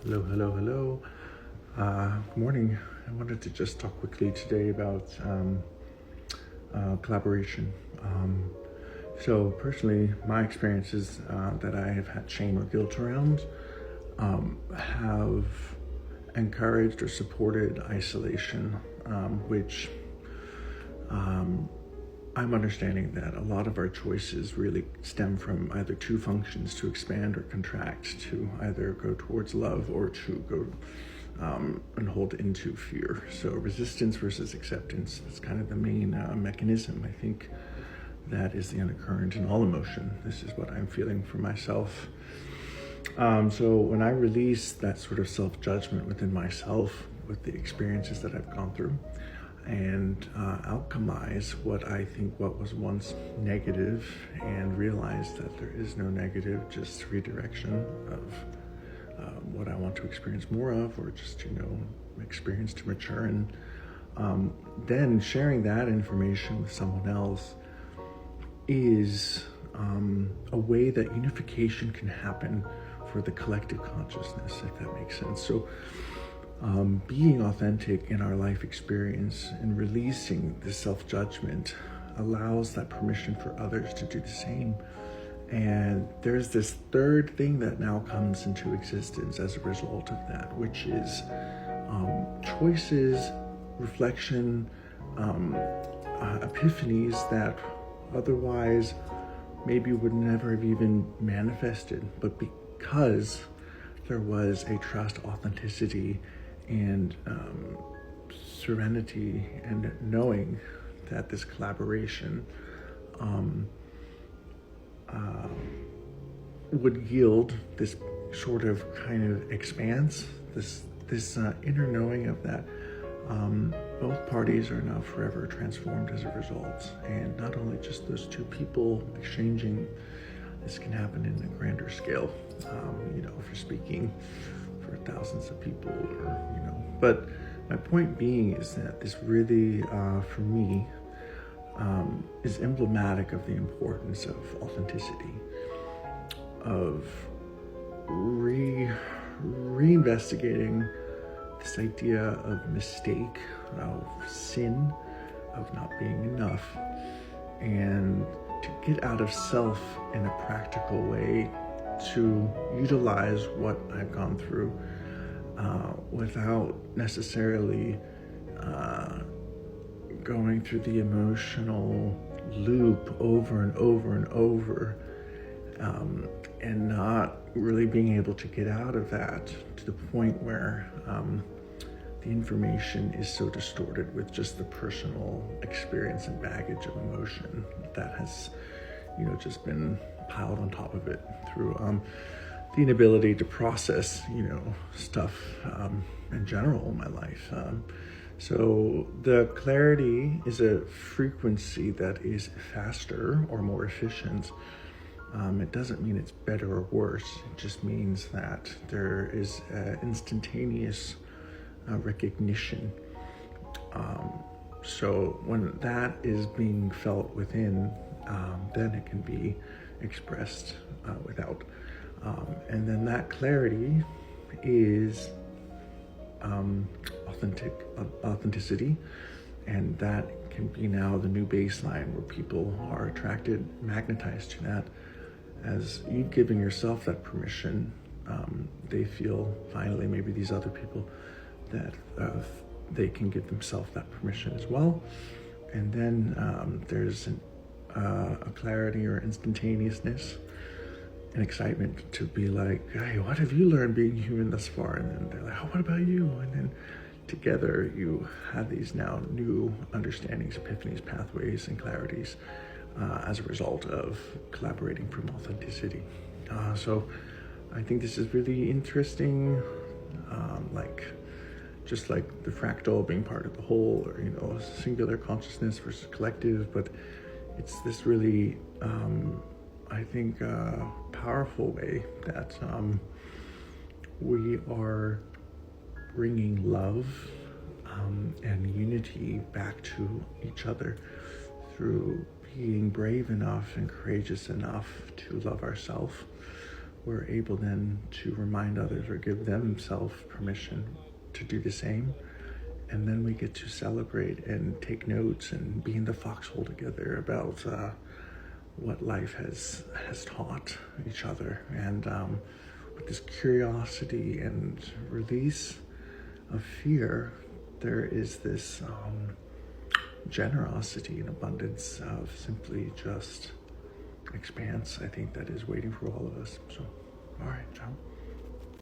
Hello, hello, hello. Good morning. I wanted to just talk quickly today about collaboration. So personally, my experiences that I have had shame or guilt around have encouraged or supported isolation, which I'm understanding that a lot of our choices really stem from either two functions, to expand or contract, to either go towards love or to go and hold into fear. So resistance versus acceptance is kind of the main mechanism. I think that is the undercurrent in all emotion. This is what I'm feeling for myself. So when I release that sort of self-judgment within myself with the experiences that I've gone through, and alchemize what was once negative, and realize that there is no negative, just redirection of what I want to experience more of, or just experience to mature, and then sharing that information with someone else is a way that unification can happen for the collective consciousness, if that makes sense. So being authentic in our life experience and releasing the self-judgment allows that permission for others to do the same. And there's this third thing that now comes into existence as a result of that, which is choices, reflection, epiphanies that otherwise maybe would never have even manifested, but because there was a trust, authenticity, and serenity, and knowing that this collaboration would yield this sort of kind of expanse, this inner knowing of that both parties are now forever transformed as a result. And not only just those two people exchanging, this can happen in a grander scale, if you're speaking for thousands of people, but my point being is that this really, for me, is emblematic of the importance of authenticity, of reinvestigating this idea of mistake, of sin, of not being enough, and to get out of self in a practical way, to utilize what I've gone through without necessarily going through the emotional loop over and over and over, and not really being able to get out of that to the point where the information is so distorted with just the personal experience and baggage of emotion that has just been piled on top of it through the inability to process stuff in general in my life. So the clarity is a frequency that is faster or more efficient. It doesn't mean it's better or worse. It just means that there is instantaneous recognition. So when that is being felt within, then it can be expressed without. And then that clarity is authenticity, and that can be now the new baseline where people are attracted, magnetized to that. As you giving yourself that permission, they feel finally, maybe these other people, that they can give themselves that permission as well. And then there's a clarity or instantaneousness and excitement to be like, hey, what have you learned being human thus far? And then they're like, oh, what about you? And then together you have these now new understandings, epiphanies, pathways, and clarities as a result of collaborating from authenticity. So I think this is really interesting, just like the fractal being part of the whole, or singular consciousness versus collective, but it's this really I think powerful way that we are bringing love and unity back to each other through being brave enough and courageous enough to love ourselves we're able then to remind others or give themselves permission to do the same. And then we get to celebrate and take notes and be in the foxhole together about what life has taught each other. And with this curiosity and release of fear, there is this generosity and abundance of simply just expanse, I think, that is waiting for all of us. So, all right, ciao.